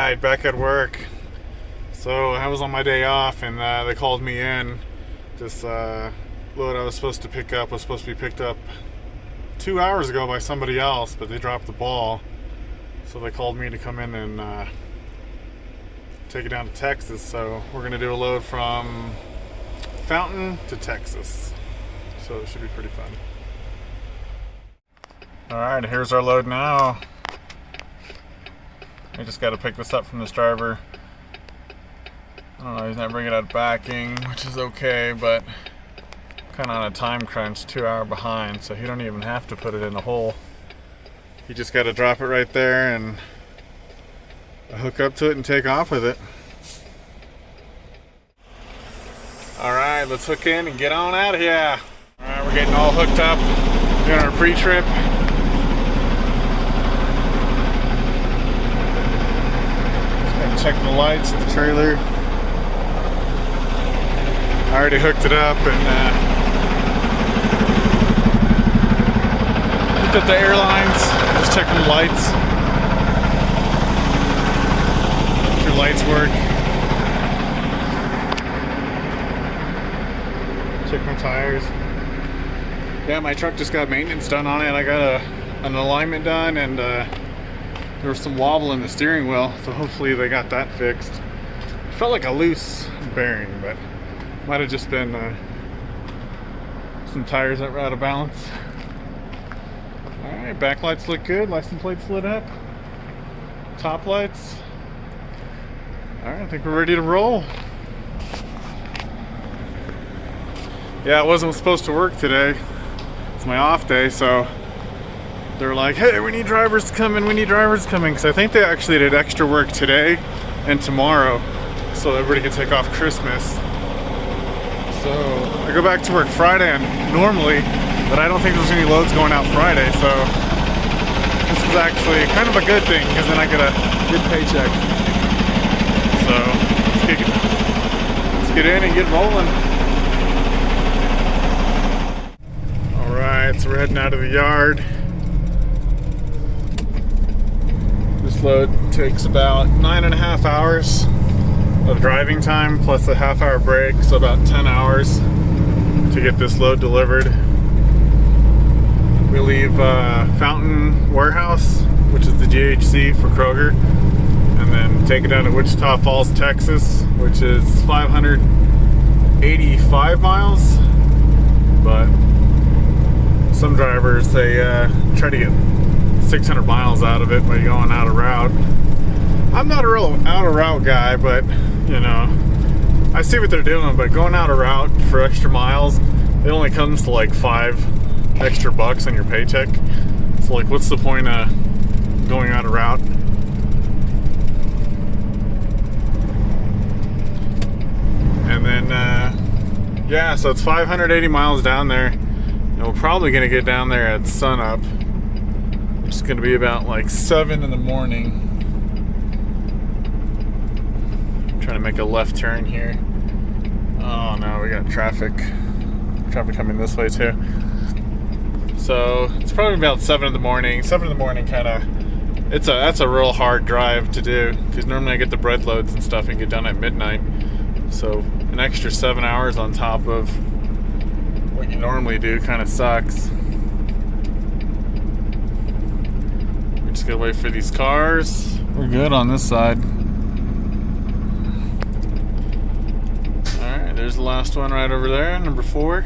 right, back at work. So I was on my day off and they called me in. This load I was supposed to pick up was supposed to be picked up 2 hours ago by somebody else, but they dropped the ball. So they called me to come in and take it down to Texas. So we're gonna do a load from Fountain to Texas. So it should be pretty fun. Alright, here's our load now. I just got to pick this up from this driver. I don't know, he's not bringing out backing, which is okay, but kind of on a time crunch, 2 hour behind, so he don't even have to put it in the hole. You just got to drop it right there and hook up to it and take off with it. Alright, let's hook in and get on out of here. Alright, we're getting all hooked up, doing our pre-trip. Checking the lights, the trailer. I already hooked it up and looked at the airlines, just checking the lights. Make sure lights work. Check my tires. Yeah, my truck just got maintenance done on it. I got an alignment done and there was some wobble in the steering wheel, so hopefully they got that fixed. It felt like a loose bearing, but might have just been some tires that were out of balance. Alright, back lights look good, license plates lit up. Top lights. Alright, I think we're ready to roll. Yeah, I wasn't supposed to work today. It's my off day, so they're like, hey, we need drivers to come in, because I think they actually did extra work today and tomorrow so everybody can take off Christmas. So I go back to work Friday and normally, but I don't think there's any loads going out Friday, so this is actually kind of a good thing because then I get a good paycheck. So let's get in and get rolling. Alright, so we're heading out of the yard. This load takes about 9.5 hours of driving time plus a half-hour break, so about 10 hours to get this load delivered. We leave Fountain Warehouse, which is the GHC for Kroger, and then take it down to Wichita Falls, Texas, which is 585 miles. But some drivers, they try to get 600 miles out of it by going out of route. I'm not a real out of route guy, but you know, I see what they're doing, but going out of route for extra miles, it only comes to like $5 extra on your paycheck. So like, what's the point of going out of route? And then yeah, so it's 580 miles down there, and we're probably gonna get down there at sunup. It's gonna be about like 7 in the morning. I'm trying to make a left turn here. Oh no, we got traffic coming this way too. So it's probably about 7 in the morning. 7 in the morning that's a real hard drive to do, because normally I get the bread loads and stuff and get done at midnight. So an extra 7 hours on top of what you normally do kind of sucks. Just gotta wait for these cars. We're good on this side. Alright, there's the last one right over there, number 4.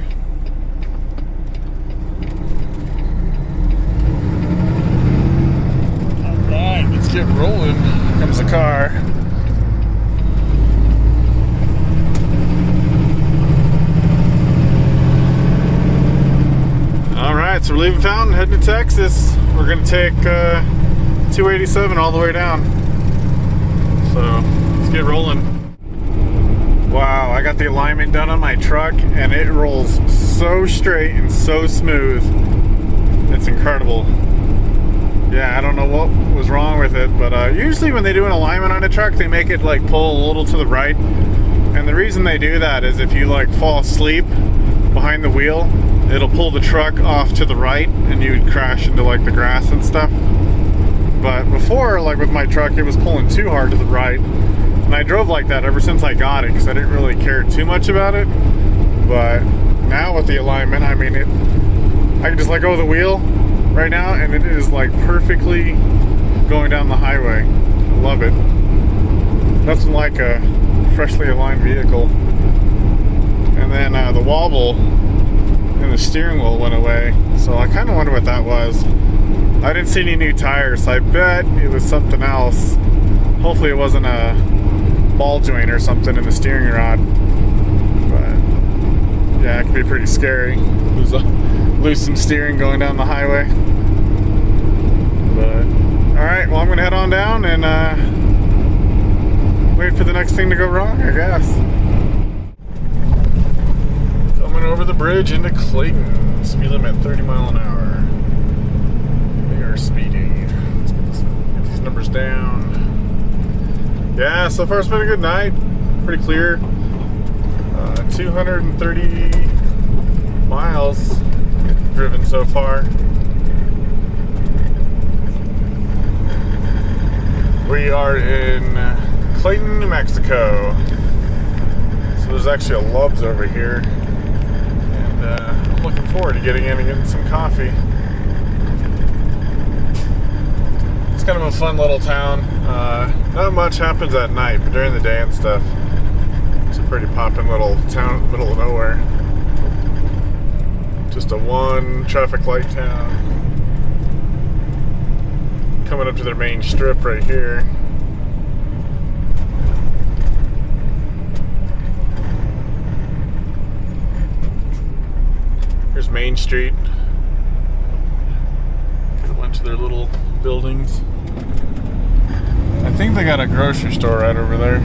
Alright, let's get rolling. Here comes the car. Alright, so we're leaving Fountain, heading to Texas. We're gonna take 287 all the way down. So let's get rolling. Wow, I got the alignment done on my truck and it rolls so straight and so smooth. It's incredible. Yeah, I don't know what was wrong with it, but usually when they do an alignment on a truck, they make it like pull a little to the right. And the reason they do that is if you like fall asleep behind the wheel, it'll pull the truck off to the right and you would crash into like the grass and stuff. but before, like with my truck, it was pulling too hard to the right. And I drove like that ever since I got it because I didn't really care too much about it. But now with the alignment, I mean, I can just let go of the wheel right now and it is like perfectly going down the highway. I love it. Nothing like a freshly aligned vehicle. And then the wobble in the steering wheel went away, so I kind of wonder what that was. I didn't see any new tires, so I bet it was something else. Hopefully it wasn't a ball joint or something in the steering rod. But yeah, it can be pretty scary. Lose some steering going down the highway. But alright, well I'm gonna head on down and wait for the next thing to go wrong, I guess. Coming over the bridge into Clayton. Speed limit 30 miles an hour. We are speeding. Let's get these numbers down. Yeah, so far it's been a good night. Pretty clear. 230 miles driven so far. We are in Clayton, New Mexico. So there's actually a Love's over here. And I'm looking forward to getting in and getting some coffee. It's kind of a fun little town. Not much happens at night, but during the day and stuff, it's a pretty poppin' little town in the middle of nowhere. Just a one traffic light town. Coming up to their main strip right here. Here's Main Street. Got a bunch of their little buildings. I think they got a grocery store right over there.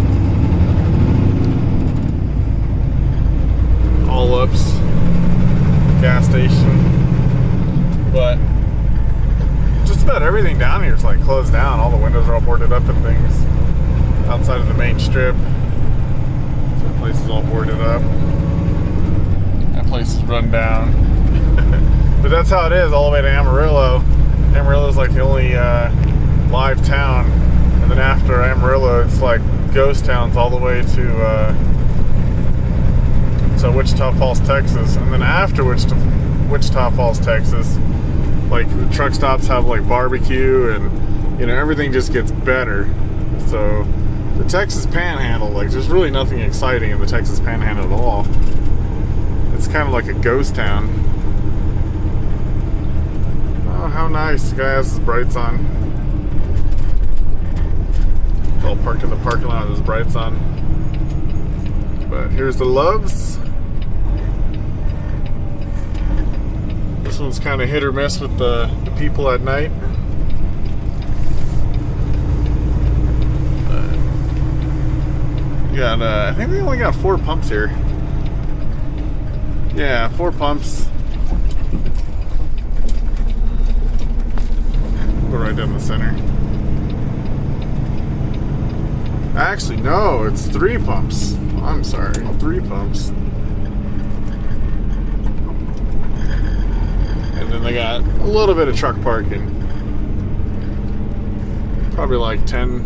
All Ups gas station. But just about everything down here is like closed down. All the windows are all boarded up and things. Outside of the main strip. So the place is all boarded up. That place is run down. But that's how it is all the way to Amarillo. Amarillo is like the only live town. And then after Amarillo, it's like ghost towns all the way to Wichita Falls, Texas. And then after Wichita Falls, Texas, like the truck stops have like barbecue and, you know, everything just gets better. So the Texas Panhandle, like there's really nothing exciting in the Texas Panhandle at all. It's kind of like a ghost town. Oh, how nice. The guy has his brights on. He's all parked in the parking lot with his brights on. But here's the Loves. This one's kind of hit or miss with the people at night. I think we only got 4 pumps here. Yeah, 4 pumps. Go right down the center. Actually, no, it's 3 pumps. I'm sorry, 3 pumps. And then they got a little bit of truck parking. Probably like 10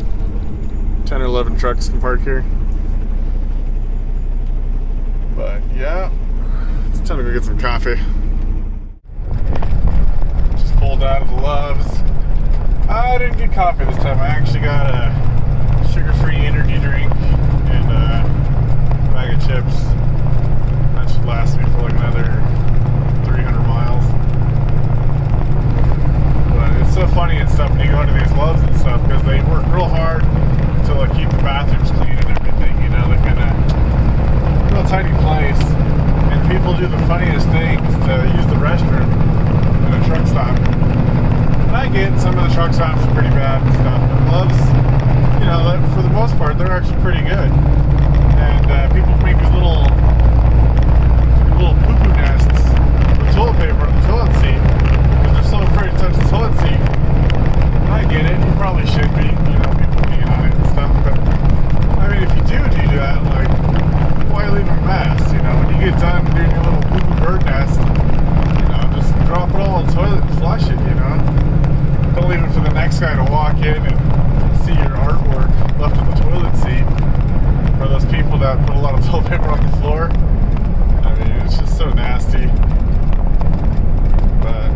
or 11 trucks can park here. But yeah, it's time to go get some coffee. Just pulled out of the Loves. I didn't get coffee this time. I actually got a sugar-free energy drink and a bag of chips. That should last me for like another 300 miles. But it's so funny and stuff when you go into these Loves and stuff because they work real hard to like keep the bathrooms clean and everything. You know, they're kind of real tiny place, and people do the funniest things to use the restroom in a truck stop. And I get some of the truck stops are pretty bad and stuff, but Loves, you know, for the most part, they're actually pretty good. And people make these little poo-poo nests with toilet paper on the toilet seat because they're so afraid to touch the toilet seat. And I get it, you probably should be, you know, people peeing on it and stuff, but I mean, if you do that, like, why leave a mess? You know, when you get done doing your little poo-poo bird nest, you know, just drop it all in the toilet and flush it, you know. Don't leave it for the next guy to walk toilet paper on the floor. I mean, it's just so nasty. But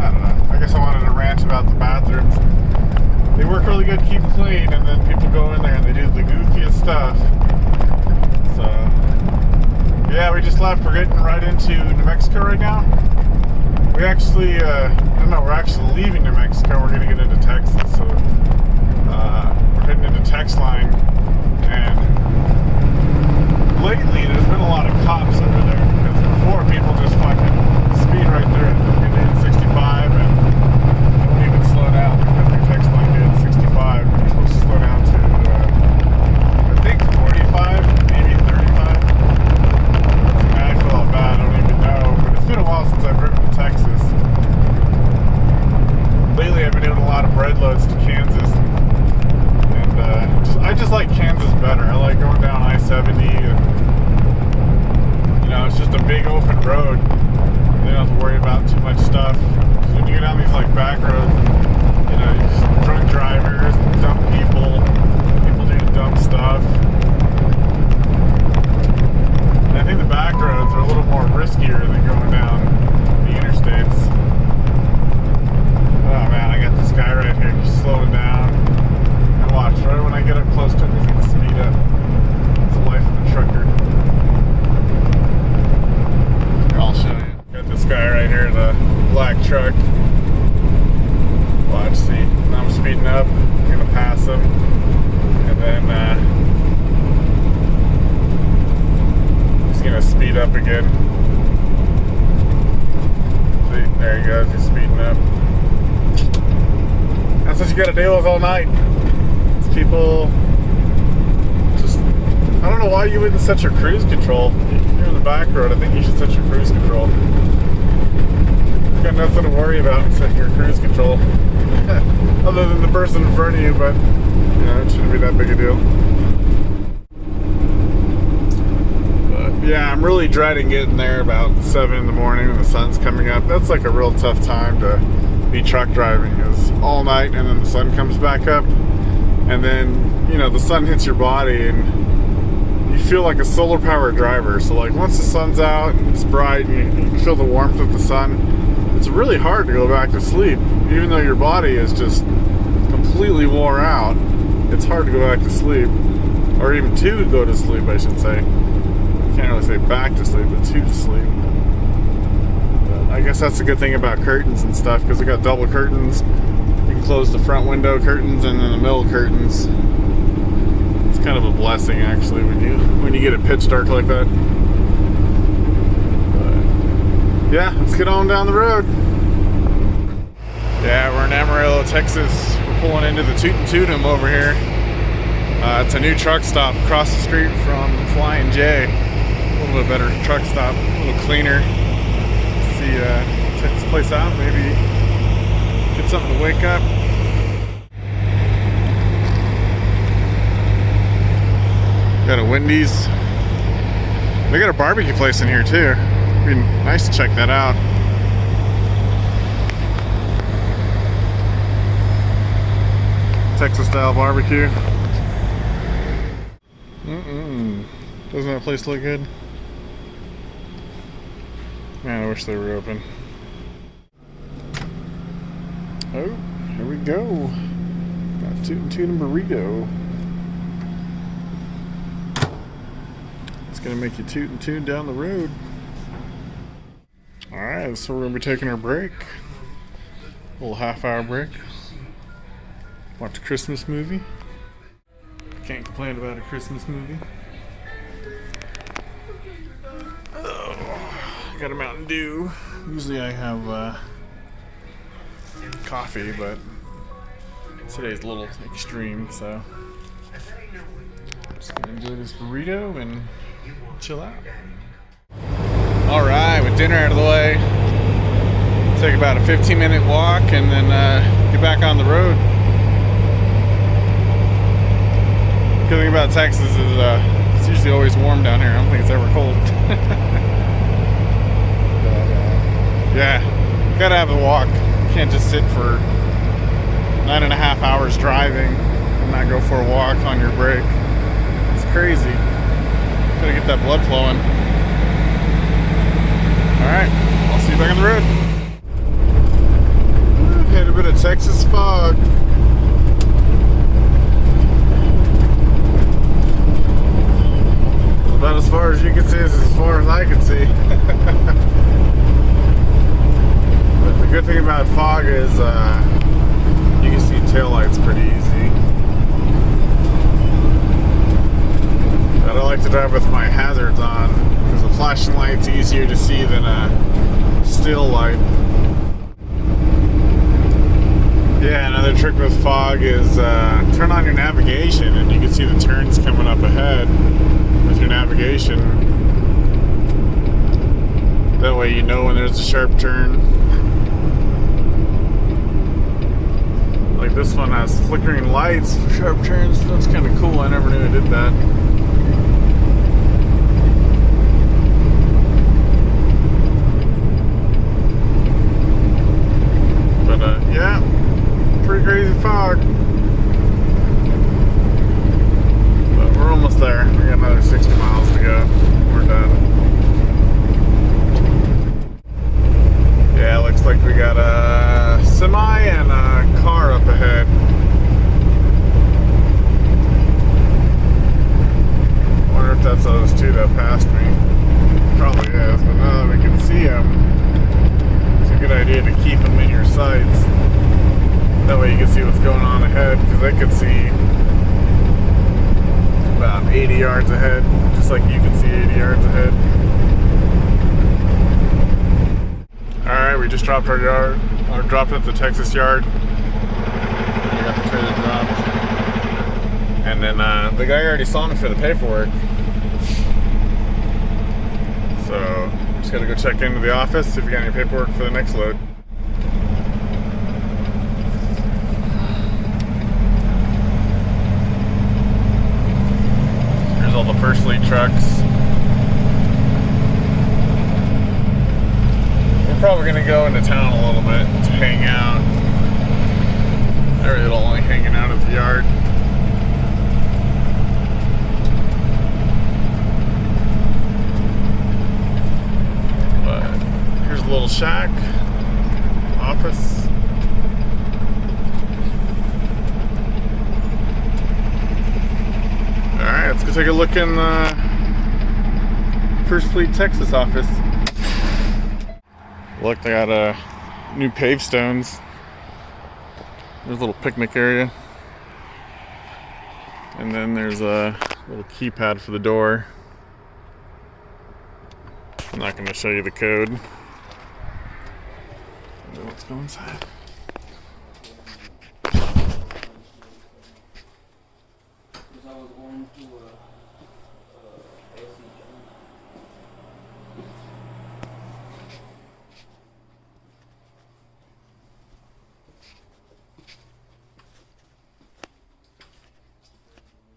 I don't know. I guess I wanted to rant about the bathrooms. They work really good, keep clean, and then people go in there and they do the goofiest stuff. So yeah, we just left. We're getting right into New Mexico right now. We actually, we're actually leaving New Mexico. We're gonna get into Texas. So we're heading into Texline, and lately there's been a lot of cops over there because before people just fucking speed right there at 65 and don't even slow down because their text line did 65. You're supposed to slow down to I think 45, maybe 35. I feel all bad, I don't even know. But it's been a while since I've driven to Texas. Lately I've been doing a lot of bread loads to Kansas. And I just like Kansas better. I like going down I-70 and it's just a big open road. You don't have to worry about too much stuff. Because when you go down these like back roads, you just drunk drivers, dumb people doing dumb stuff. And I think the back roads are a little more riskier than going down the interstates. Oh man, I got this guy right here just slowing down. And watch, right when I get up close to him, he's gonna speed up. It's the life of a trucker. I'll show you. Got this guy right here, the black truck. Watch, see. Now I'm speeding up. I'm gonna pass him. And then he's gonna speed up again. See, there he goes, he's speeding up. That's what you gotta deal with all night. It's people just, I don't know why you wouldn't set your cruise control. You're in the back road, I think you should set your cruise control. You've got nothing to worry about setting your cruise control. Other than the person in front of you, but it shouldn't be that big a deal. But yeah, I'm really dreading getting there about 7 in the morning when the sun's coming up. That's like a real tough time to be truck driving, is all night and then the sun comes back up and then the sun hits your body and you feel like a solar powered driver. So like once the sun's out and it's bright and you can feel the warmth of the sun, it's really hard to go back to sleep. Even though your body is just completely wore out, it's hard to go back to sleep, or even to go to sleep, I should say. Can't really say back to sleep, but to sleep. But I guess that's the good thing about curtains and stuff, because we got double curtains. You can close the front window curtains and then the middle curtains. It's kind of a blessing actually when you get it pitch dark like that. But yeah, let's get on down the road. Yeah, we're in Amarillo, Texas. We're pulling into the Tootin' Tootum over here. It's a new truck stop across the street from Flying J. A little bit better truck stop, a little cleaner. See, check this place out, maybe get something to wake up. Got a Wendy's. They got a barbecue place in here too. It'd be nice to check that out. Texas style barbecue. Doesn't that place look good? Man, I wish they were open. Oh, here we go. Got Tootin' Tootum burrito. It's gonna make you toot and tune down the road. Alright, so we're gonna be taking our break. A little half-hour break. Watch a Christmas movie. Can't complain about a Christmas movie. Oh, got a Mountain Dew. Usually I have coffee, but today's a little extreme, so I'm just gonna enjoy this burrito and chill out. Alright, with dinner out of the way, take about a 15-minute walk and then get back on the road. Good thing about Texas is it's usually always warm down here. I don't think it's ever cold. Yeah, you gotta have the walk. You can't just sit for 9.5 hours driving and not go for a walk on your break. It's crazy. Gotta get that blood flowing. Alright, I'll see you back on the road. Hit a bit of Texas fog. About as far as you can see, this is as far as I can see. But the good thing about fog is you can see taillights pretty easy. But I like to drive with my hazards on because a flashing light's easier to see than a still light. Yeah, another trick with fog is turn on your navigation and you can see the turns coming up ahead with your navigation. That way you know when there's a sharp turn. Like this one has flickering lights for sharp turns. That's kind of cool. I never knew it did that. But yeah, pretty crazy fog. But we're almost there. We got another 60 miles to go. We're done. Yeah, looks like we got a semi and a car up ahead. Wonder if that's those two that passed me. Probably is, but now that we can see them, it's a good idea to keep them in your sights. That way you can see what's going on ahead, because they could see about 80 yards ahead, just like you can see 80 yards ahead. Alright, we just dropped our yard, or dropped at the Texas yard. We got the trailer dropped. And then the guy already saw me for the paperwork. So, just gotta go check into the office, see if we got any paperwork for the next load. Here's all the First Fleet trucks. We're probably gonna go into town a little bit to hang out. They're really only hanging out at the yard. But here's a little shack, office. Alright, let's go take a look in the First Fleet Texas office. Look, they got new pave stones. There's a little picnic area. And then there's a little keypad for the door. I'm not going to show you the code. Let's go inside.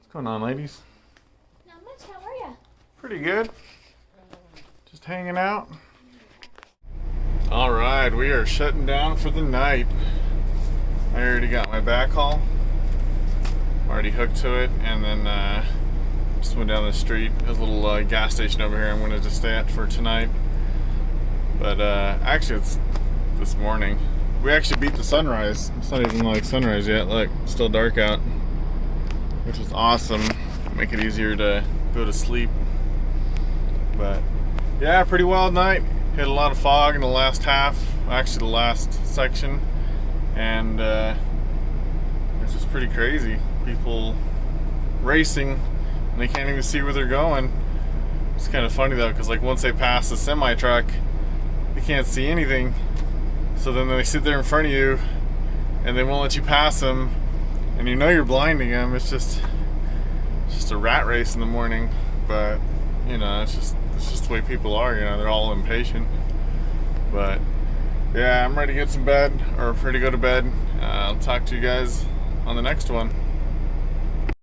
What's going on, ladies? Not much, how are ya? Pretty good. Just hanging out. Alright, we are shutting down for the night. I already got my backhaul. I'm already hooked to it, and then just went down the street. There's a little gas station over here I'm going to just stay at for tonight. But actually it's this morning. We actually beat the sunrise. It's not even like sunrise yet. Look, it's still dark out, which is awesome. Make it easier to go to sleep. But yeah, pretty wild night. Hit a lot of fog in the last half, actually the last section, and it's just pretty crazy. People racing and they can't even see where they're going. It's kind of funny though, because like once they pass the semi truck, they can't see anything. So then they sit there in front of you and they won't let you pass them, and you know you're blinding them. It's just a rat race in the morning. But you know, it's just the way people are. You know, they're all impatient. But yeah, I'm ready to get some bed, or ready to go to bed. I'll talk to you guys on the next one.